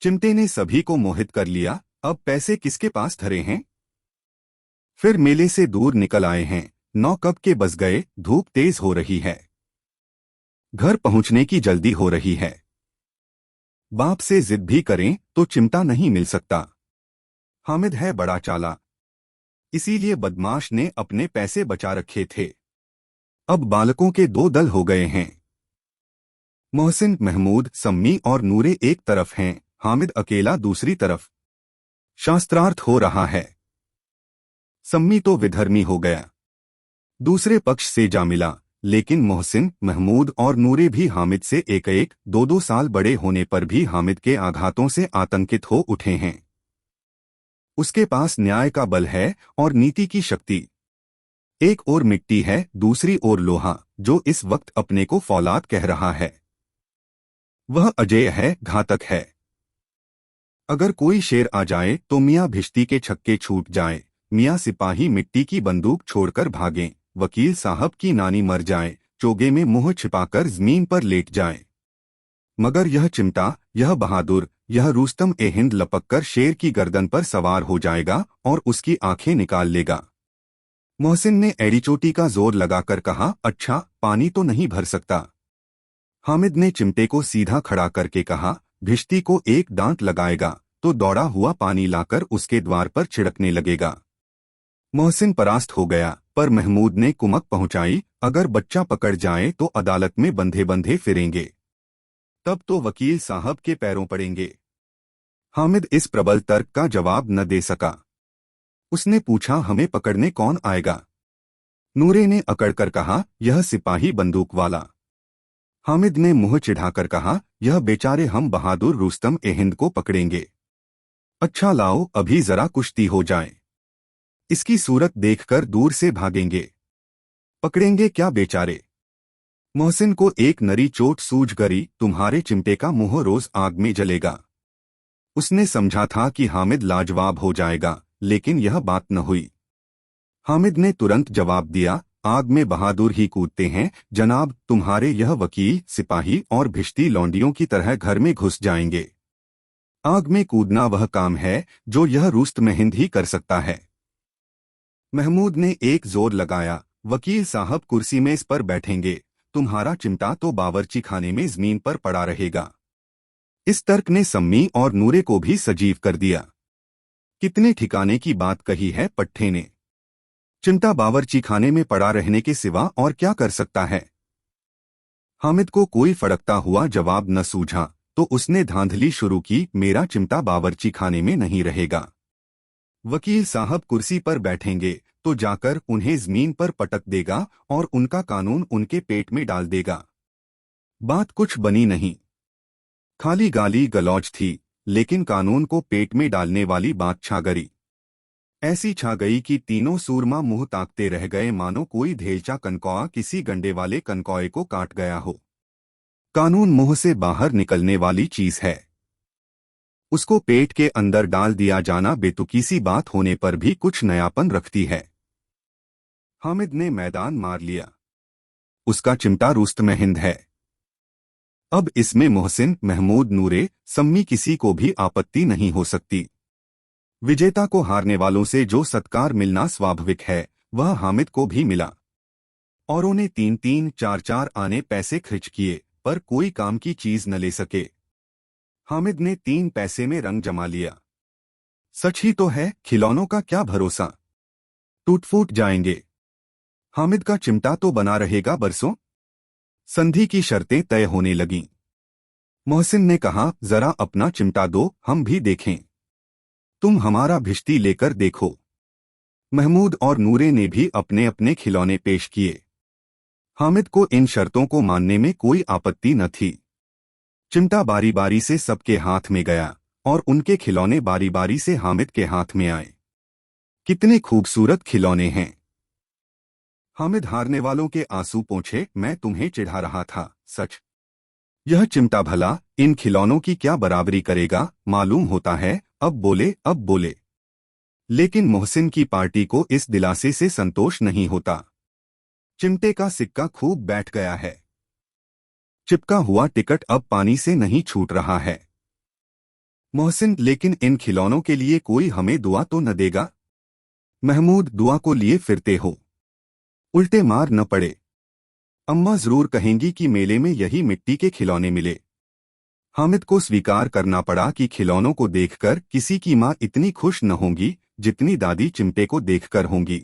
चिमटे ने सभी को मोहित कर लिया। अब पैसे किसके पास धरे हैं? फिर मेले से दूर निकल आए हैं। 9 कब के बज गए। धूप तेज हो रही है। घर पहुंचने की जल्दी हो रही है। बाप से जिद भी करें तो चिमटा नहीं मिल सकता। हामिद है बड़ा चालाक, इसीलिए बदमाश ने अपने पैसे बचा रखे थे। अब बालकों के 2 दल हो गए हैं। मोहसिन, महमूद, सम्मी और नूरे एक तरफ हैं, हामिद अकेला दूसरी तरफ। शास्त्रार्थ हो रहा है। सम्मी तो विधर्मी हो गया, दूसरे पक्ष से जा मिला, लेकिन मोहसिन, महमूद और नूरे भी हामिद से एक 2 साल बड़े होने पर भी हामिद के आघातों से आतंकित हो उठे हैं। उसके पास न्याय का बल है और नीति की शक्ति। एक ओर मिट्टी है, दूसरी ओर लोहा, जो इस वक्त अपने को फौलाद कह रहा है। वह अजेय है, घातक है। अगर कोई शेर आ जाए तो मियाँ भिश्ती के छक्के छूट जाए, मियाँ सिपाही मिट्टी की बंदूक छोड़कर भागें, वकील साहब की नानी मर जाए, चोगे में मुंह छिपाकर जमीन पर लेट जाए। मगर यह चिमटा, यह बहादुर, यह रुस्तम ए हिंद लपककर शेर की गर्दन पर सवार हो जाएगा और उसकी आंखें निकाल लेगा। मोहसिन ने एड़ीचोटी का जोर लगाकर कहा, अच्छा, पानी तो नहीं भर सकता। हामिद ने चिमटे को सीधा खड़ा करके कहा, भिश्ती को एक दांत लगाएगा तो दौड़ा हुआ पानी लाकर उसके द्वार पर छिड़कने लगेगा। मोहसिन परास्त हो गया, पर महमूद ने कुमक पहुंचाई, अगर बच्चा पकड़ जाए तो अदालत में बंधे बंधे फिरेंगे, तब तो वकील साहब के पैरों पड़ेंगे। हामिद इस प्रबल तर्क का जवाब न दे सका। उसने पूछा, हमें पकड़ने कौन आएगा? नूरे ने अकड़कर कहा, यह सिपाही बंदूक वाला। हामिद ने मुंह चिढ़ाकर कहा, यह बेचारे हम बहादुर रुस्तम ए हिंद को पकड़ेंगे। अच्छा लाओ, अभी जरा कुश्ती हो जाए, इसकी सूरत देखकर दूर से भागेंगे। पकड़ेंगे क्या बेचारे? मोहसिन को एक नरी चोट सूझ गई, तुम्हारे चिमटे का मुंह रोज आग में जलेगा। उसने समझा था कि हामिद लाजवाब हो जाएगा, लेकिन यह बात न हुई। हामिद ने तुरंत जवाब दिया, आग में बहादुर ही कूदते हैं जनाब, तुम्हारे यह वकील, सिपाही और भिश्ती लौंडियों की तरह घर में घुस जाएंगे। आग में कूदना वह काम है जो यह रुस्तम हिंद ही कर सकता है। महमूद ने एक जोर लगाया, वकील साहब कुर्सी में इस पर बैठेंगे, तुम्हारा चिमटा तो बावर्ची खाने में जमीन पर पड़ा रहेगा। इस तर्क ने सम्मी और नूरे को भी सजीव कर दिया। कितने ठिकाने की बात कही है पट्टे ने। चिमटा बावर्ची खाने में पड़ा रहने के सिवा और क्या कर सकता है? हामिद को कोई फड़कता हुआ जवाब न सूझा, तो उसने धांधली शुरू की, मेरा चिमटा बावर्ची खाने में नहीं रहेगा। वकील साहब कुर्सी पर बैठेंगे तो जाकर उन्हें जमीन पर पटक देगा और उनका कानून उनके पेट में डाल देगा। बात कुछ बनी नहीं, खाली गाली गलौज थी, लेकिन कानून को पेट में डालने वाली बात छा गई। ऐसी छा गई कि तीनों सूरमा मुंह ताकते रह गए, मानो कोई धेलचा कनकौआ किसी गंडे वाले कनकौए को काट गया हो। कानून मुंह से बाहर निकलने वाली चीज है, उसको पेट के अंदर डाल दिया जाना बेतुकी सी बात होने पर भी कुछ नयापन रखती है। हामिद ने मैदान मार लिया। उसका चिमटा रुस्तम हिंद है। अब इसमें मोहसिन, महमूद, नूरे, सम्मी किसी को भी आपत्ति नहीं हो सकती। विजेता को हारने वालों से जो सत्कार मिलना स्वाभाविक है, वह हामिद को भी मिला। औरों ने 3 4 आने पैसे खर्च किए, पर कोई काम की चीज न ले सके। हामिद ने 3 पैसे में रंग जमा लिया। सच ही तो है, खिलौनों का क्या भरोसा, टूट फूट जाएंगे। हामिद का चिमटा तो बना रहेगा बरसों। संधि की शर्तें तय होने लगीं। मोहसिन ने कहा, जरा अपना चिमटा दो, हम भी देखें। तुम हमारा भिश्ती लेकर देखो। महमूद और नूरे ने भी अपने अपने खिलौने पेश किए। हामिद को इन शर्तों को मानने में कोई आपत्ति न थी। चिमटा बारी बारी से सबके हाथ में गया और उनके खिलौने बारी बारी से हामिद के हाथ में आए। कितने खूबसूरत खिलौने हैं। हामिद हारने वालों के आंसू पोंछे, मैं तुम्हें चिढ़ा रहा था, सच। यह चिमटा भला इन खिलौनों की क्या बराबरी करेगा, मालूम होता है। अब बोले, अब बोले। लेकिन मोहसिन की पार्टी को इस दिलासे से संतोष नहीं होता। चिमटे का सिक्का खूब बैठ गया है। चिपका हुआ टिकट अब पानी से नहीं छूट रहा है। मोहसिन, लेकिन इन खिलौनों के लिए कोई हमें दुआ तो न देगा? महमूद, दुआ को लिए फिरते हो, उल्टे मार न पड़े। अम्मा जरूर कहेंगी कि मेले में यही मिट्टी के खिलौने मिले। हामिद को स्वीकार करना पड़ा कि खिलौनों को देखकर किसी की माँ इतनी खुश न होंगी जितनी दादी चिमटे को देखकर होंगी।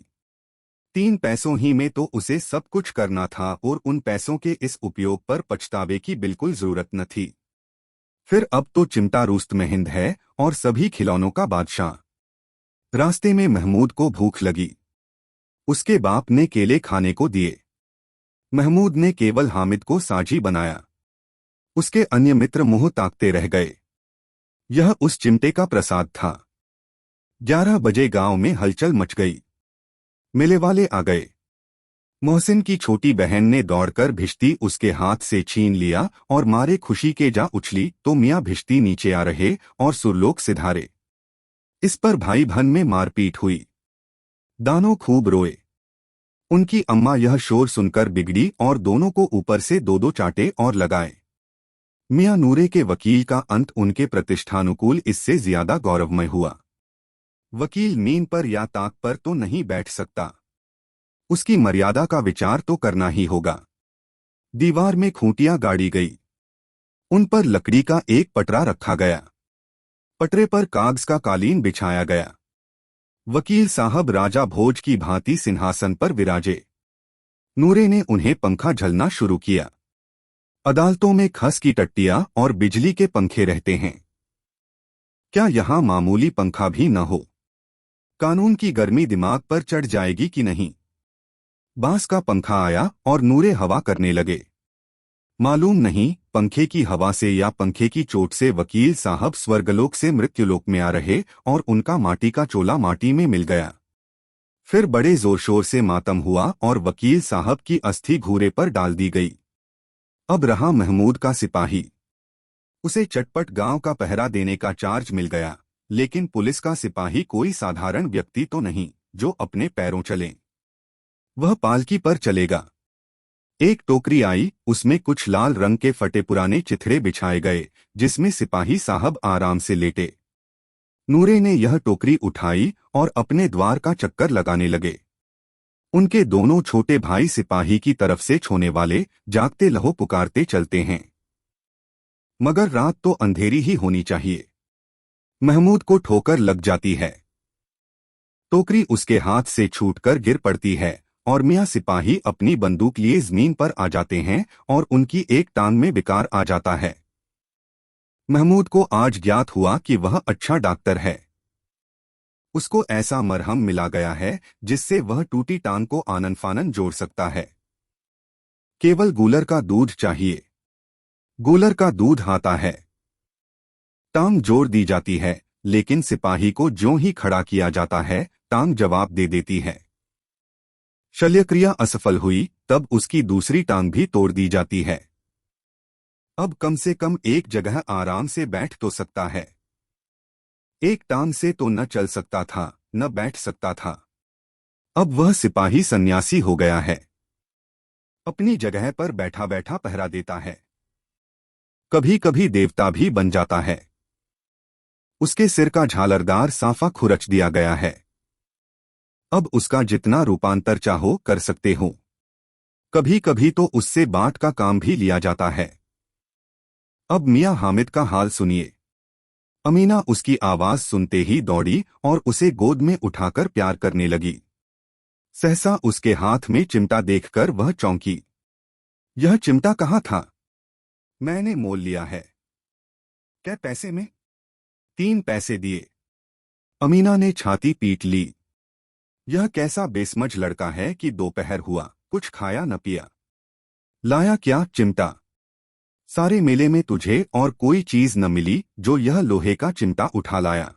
3 पैसों ही में तो उसे सब कुछ करना था और उन पैसों के इस उपयोग पर पछतावे की बिल्कुल जरूरत न थी। फिर अब तो चिमटा रुस्तमहिंद है और सभी खिलौनों का बादशाह। रास्ते में महमूद को भूख लगी। उसके बाप ने केले खाने को दिए। महमूद ने केवल हामिद को साझी बनाया। उसके अन्य मित्र मुंह ताकते रह गए। यह उस चिमटे का प्रसाद था। 11 बजे गांव में हलचल मच गई। मेले वाले आ गए। मोहसिन की छोटी बहन ने दौड़कर भिश्ती उसके हाथ से छीन लिया और मारे खुशी के जा उछली तो मियाँ भिश्ती नीचे आ रहे और सुरलोक सिधारे। इस पर भाई बहन में मारपीट हुई। दानों खूब रोए। उनकी अम्मा यह शोर सुनकर बिगड़ी और दोनों को ऊपर से 2-2 चाटे और लगाए। मियाँ नूरे के वकील का अंत उनके प्रतिष्ठानुकूल इससे ज्यादा गौरवमय हुआ। वकील मीन पर या ताक पर तो नहीं बैठ सकता। उसकी मर्यादा का विचार तो करना ही होगा। दीवार में खूंटियां गाड़ी गई। उन पर लकड़ी का एक पटरा रखा गया। पटरे पर कागज का कालीन बिछाया गया। वकील साहब राजा भोज की भांति सिंहासन पर विराजे। नूरे ने उन्हें पंखा झलना शुरू किया। अदालतों में खस की टट्टियां और बिजली के पंखे रहते हैं, क्या यहां मामूली पंखा भी न हो? कानून की गर्मी दिमाग पर चढ़ जाएगी कि नहीं? बांस का पंखा आया और नूरे हवा करने लगे। मालूम नहीं पंखे की हवा से या पंखे की चोट से वकील साहब स्वर्गलोक से मृत्युलोक में आ रहे और उनका माटी का चोला माटी में मिल गया। फिर बड़े जोर शोर से मातम हुआ और वकील साहब की अस्थि घूरे पर डाल दी गई। अब रहा महमूद का सिपाही। उसे चटपट गांव का पहरा देने का चार्ज मिल गया, लेकिन पुलिस का सिपाही कोई साधारण व्यक्ति तो नहीं जो अपने पैरों चले। वह पालकी पर चलेगा। एक टोकरी आई, उसमें कुछ लाल रंग के फटे पुराने चिथड़े बिछाए गए जिसमें सिपाही साहब आराम से लेटे। नूरे ने यह टोकरी उठाई और अपने द्वार का चक्कर लगाने लगे। उनके दोनों छोटे भाई सिपाही की तरफ से छोने वाले जागते लहो पुकारते चलते हैं। मगर रात तो अंधेरी ही होनी चाहिए। महमूद को ठोकर लग जाती है। टोकरी उसके हाथ से छूटकर गिर पड़ती है और मियाँ सिपाही अपनी बंदूक लिए जमीन पर आ जाते हैं और उनकी एक टांग में विकार आ जाता है। महमूद को आज ज्ञात हुआ कि वह अच्छा डॉक्टर है। उसको ऐसा मरहम मिला गया है जिससे वह टूटी टांग को आनन फानन जोड़ सकता है। केवल गूलर का दूध चाहिए। गूलर का दूध आता है। टांग जोड़ दी जाती है, लेकिन सिपाही को ज्यों ही खड़ा किया जाता है टांग जवाब दे देती है। शल्यक्रिया असफल हुई तब उसकी दूसरी टांग भी तोड़ दी जाती है। अब कम से कम एक जगह आराम से बैठ तो सकता है। एक टांग से तो न चल सकता था न बैठ सकता था। अब वह सिपाही सन्यासी हो गया है। अपनी जगह पर बैठा बैठा पहरा देता है। कभी कभी देवता भी बन जाता है। उसके सिर का झालरदार साफा खुरच दिया गया है। अब उसका जितना रूपांतर चाहो कर सकते हो। कभी कभी तो उससे बाट का काम भी लिया जाता है। अब मियाँ हामिद का हाल सुनिए। अमीना उसकी आवाज सुनते ही दौड़ी और उसे गोद में उठाकर प्यार करने लगी। सहसा उसके हाथ में चिमटा देखकर वह चौंकी। यह चिमटा कहाँ था? मैंने मोल लिया है। क्या पैसे में? 3 पैसे दिए। अमीना ने छाती पीट ली। यह कैसा बेसमझ लड़का है कि दोपहर हुआ कुछ खाया न पिया। लाया क्या? चिमटा। सारे मेले में तुझे और कोई चीज न मिली जो यह लोहे का चिमटा उठा लाया।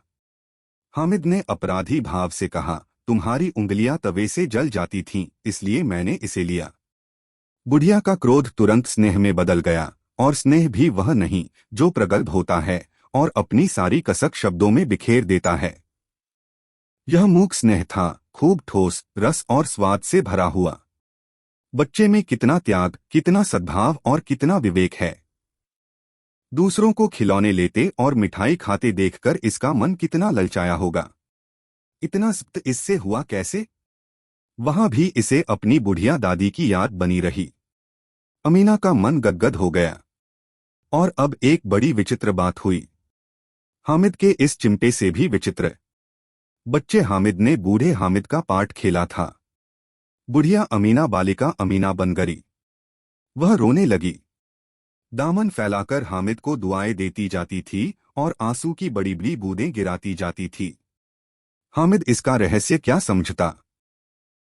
हामिद ने अपराधी भाव से कहा, तुम्हारी उंगलियां तवे से जल जाती थीं, इसलिए मैंने इसे लिया। बुढ़िया का क्रोध तुरंत स्नेह में बदल गया, और स्नेह भी वह नहीं जो प्रगल्भ होता है और अपनी सारी कसक शब्दों में बिखेर देता है। यह मूक स्नेह था, खूब ठोस, रस और स्वाद से भरा हुआ। बच्चे में कितना त्याग, कितना सद्भाव और कितना विवेक है। दूसरों को खिलौने लेते और मिठाई खाते देखकर इसका मन कितना ललचाया होगा। इतना सख्त इससे हुआ कैसे? वहां भी इसे अपनी बुढ़िया दादी की याद बनी रही। अमीना का मन गदगद हो गया। और अब एक बड़ी विचित्र बात हुई। हामिद के इस चिमटे से भी विचित्र। बच्चे हामिद ने बूढ़े हामिद का पार्ट खेला था। बुढ़िया अमीना बालिका अमीना बन गई। वह रोने लगी। दामन फैलाकर हामिद को दुआएं देती जाती थी और आंसू की बड़ी बड़ी बूंदें गिराती जाती थी। हामिद इसका रहस्य क्या समझता?